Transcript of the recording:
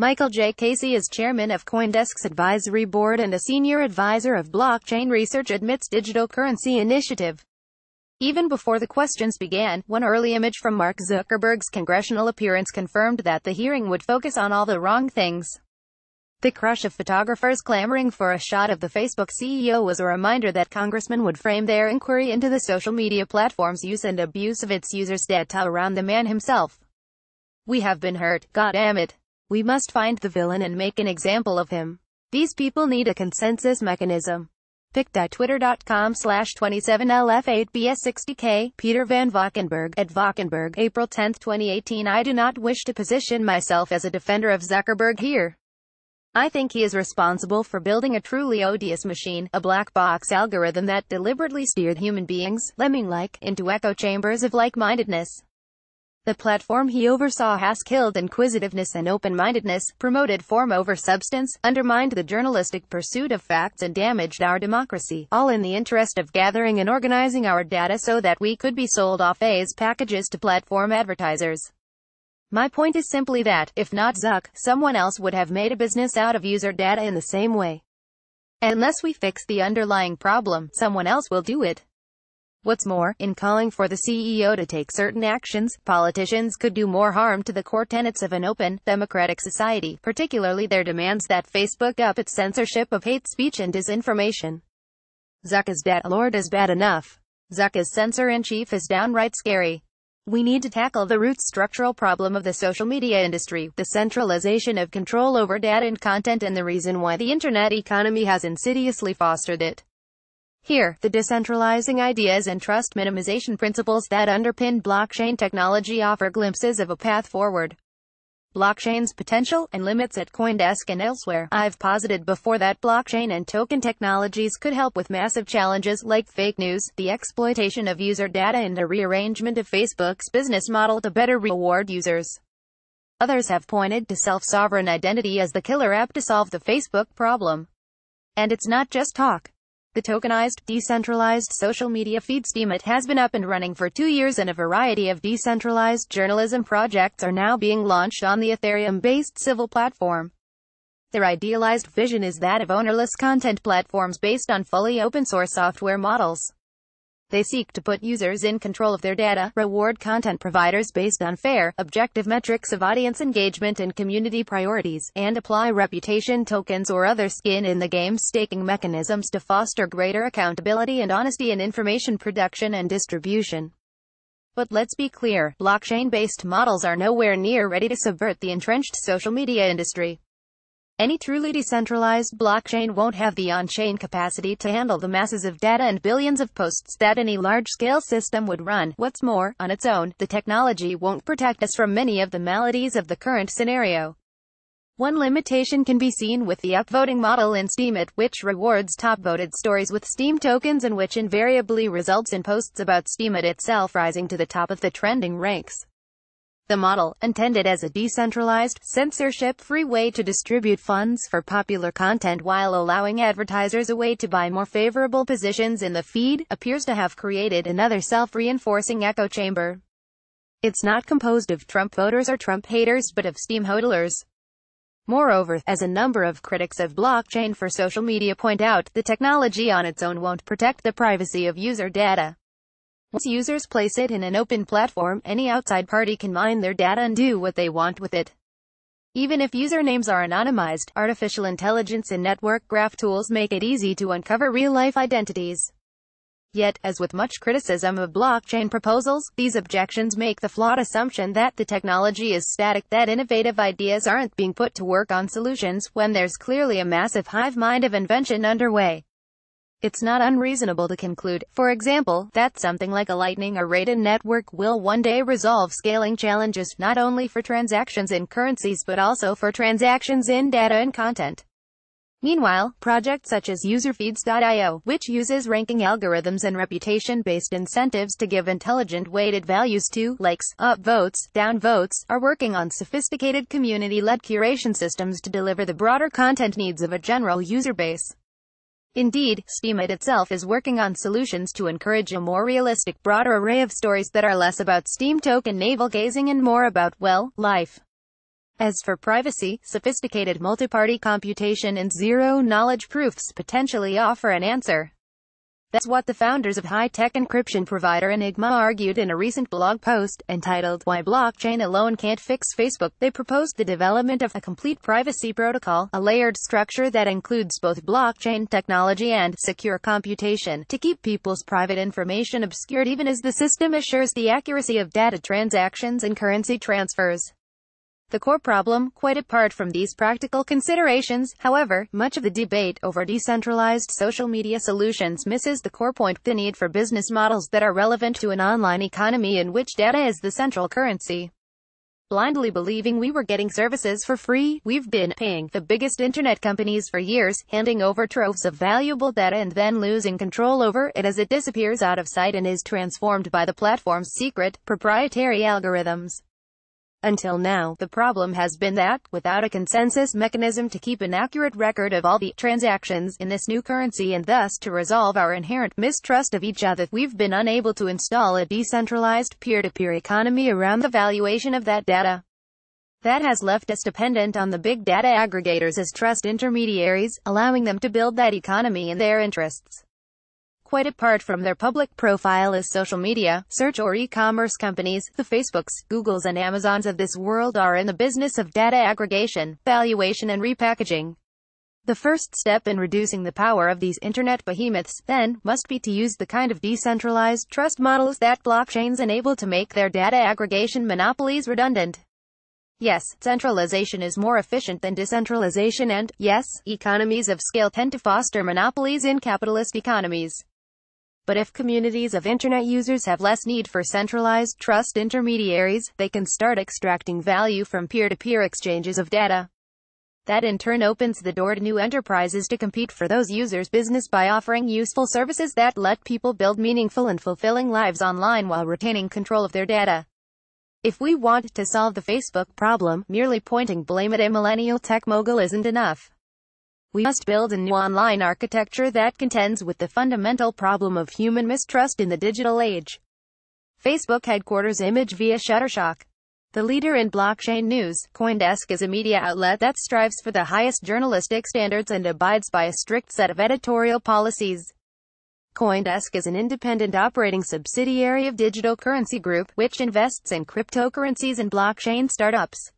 Michael J. Casey is chairman of CoinDesk's advisory board and a senior advisor of blockchain research at MIT's Digital Currency Initiative. Even before the questions began, one early image from Mark Zuckerberg's congressional appearance confirmed that the hearing would focus on all the wrong things. The crush of photographers clamoring for a shot of the Facebook CEO was a reminder that congressmen would frame their inquiry into the social media platform's use and abuse of its users' data around the man himself. "We have been hurt, goddammit. We must find the villain and make an example of him. These people need a consensus mechanism." pic.twitter.com/27LF8BS60K, Peter Van Valkenburg, at Valkenburg, April 10, 2018. I do not wish to position myself as a defender of Zuckerberg here. I think he is responsible for building a truly odious machine, a black box algorithm that deliberately steered human beings, lemming-like, into echo chambers of like-mindedness. The platform he oversaw has killed inquisitiveness and open-mindedness, promoted form over substance, undermined the journalistic pursuit of facts and damaged our democracy, all in the interest of gathering and organizing our data so that we could be sold off as packages to platform advertisers. My point is simply that, if not Zuck, someone else would have made a business out of user data in the same way. Unless we fix the underlying problem, someone else will do it. What's more, in calling for the CEO to take certain actions, politicians could do more harm to the core tenets of an open, democratic society, particularly their demands that Facebook up its censorship of hate speech and disinformation. Zuck as data lord is bad enough. Zuck as censor-in-chief is downright scary. We need to tackle the root structural problem of the social media industry, the centralization of control over data and content, and the reason why the internet economy has insidiously fostered it. Here, the decentralizing ideas and trust minimization principles that underpin blockchain technology offer glimpses of a path forward. Blockchain's potential and limits. At CoinDesk and elsewhere, I've posited before that blockchain and token technologies could help with massive challenges like fake news, the exploitation of user data, and a rearrangement of Facebook's business model to better reward users. Others have pointed to self-sovereign identity as the killer app to solve the Facebook problem. And it's not just talk. The tokenized, decentralized social media feed Steemit has been up and running for 2 years, and a variety of decentralized journalism projects are now being launched on the Ethereum-based Civil platform. Their idealized vision is that of ownerless content platforms based on fully open-source software models. They seek to put users in control of their data, reward content providers based on fair, objective metrics of audience engagement and community priorities, and apply reputation tokens or other skin-in-the-game staking mechanisms to foster greater accountability and honesty in information production and distribution. But let's be clear, blockchain-based models are nowhere near ready to subvert the entrenched social media industry. Any truly decentralized blockchain won't have the on-chain capacity to handle the masses of data and billions of posts that any large-scale system would run. What's more, on its own, the technology won't protect us from many of the maladies of the current scenario. One limitation can be seen with the upvoting model in Steemit, which rewards top-voted stories with Steem tokens and which invariably results in posts about Steemit itself rising to the top of the trending ranks. The model, intended as a decentralized, censorship-free way to distribute funds for popular content while allowing advertisers a way to buy more favorable positions in the feed, appears to have created another self-reinforcing echo chamber. It's not composed of Trump voters or Trump haters but of Steem hodlers. Moreover, as a number of critics of blockchain for social media point out, the technology on its own won't protect the privacy of user data. Once users place it in an open platform, any outside party can mine their data and do what they want with it. Even if usernames are anonymized, artificial intelligence and network graph tools make it easy to uncover real-life identities. Yet, as with much criticism of blockchain proposals, these objections make the flawed assumption that the technology is static, that innovative ideas aren't being put to work on solutions, when there's clearly a massive hive mind of invention underway. It's not unreasonable to conclude, for example, that something like a Lightning or Raiden network will one day resolve scaling challenges, not only for transactions in currencies but also for transactions in data and content. Meanwhile, projects such as userfeeds.io, which uses ranking algorithms and reputation-based incentives to give intelligent weighted values to likes, up votes, down votes, are working on sophisticated community-led curation systems to deliver the broader content needs of a general user base. Indeed, Steemit itself is working on solutions to encourage a more realistic, broader array of stories that are less about Steem token navel-gazing and more about, well, life. As for privacy, sophisticated multi-party computation and zero-knowledge proofs potentially offer an answer. That's what the founders of high-tech encryption provider Enigma argued in a recent blog post, entitled "Why Blockchain Alone Can't Fix Facebook." They proposed the development of a complete privacy protocol, a layered structure that includes both blockchain technology and secure computation, to keep people's private information obscured even as the system assures the accuracy of data transactions and currency transfers. The core problem, quite apart from these practical considerations, however, much of the debate over decentralized social media solutions misses the core point: the need for business models that are relevant to an online economy in which data is the central currency. Blindly believing we were getting services for free, we've been paying the biggest internet companies for years, handing over troves of valuable data and then losing control over it as it disappears out of sight and is transformed by the platform's secret, proprietary algorithms. Until now, the problem has been that, without a consensus mechanism to keep an accurate record of all the transactions in this new currency and thus to resolve our inherent mistrust of each other, we've been unable to install a decentralized peer-to-peer economy around the valuation of that data. That has left us dependent on the big data aggregators as trust intermediaries, allowing them to build that economy in their interests. Quite apart from their public profile as social media, search or e-commerce companies, the Facebooks, Googles and Amazons of this world are in the business of data aggregation, valuation and repackaging. The first step in reducing the power of these internet behemoths, then, must be to use the kind of decentralized trust models that blockchains enable to make their data aggregation monopolies redundant. Yes, centralization is more efficient than decentralization and, yes, economies of scale tend to foster monopolies in capitalist economies. But if communities of internet users have less need for centralized trust intermediaries, they can start extracting value from peer-to-peer exchanges of data. That in turn opens the door to new enterprises to compete for those users' business by offering useful services that let people build meaningful and fulfilling lives online while retaining control of their data. If we want to solve the Facebook problem, merely pointing blame at a millennial tech mogul isn't enough. We must build a new online architecture that contends with the fundamental problem of human mistrust in the digital age. Facebook headquarters image via Shutterstock. The leader in blockchain news, CoinDesk is a media outlet that strives for the highest journalistic standards and abides by a strict set of editorial policies. CoinDesk is an independent operating subsidiary of Digital Currency Group, which invests in cryptocurrencies and blockchain startups.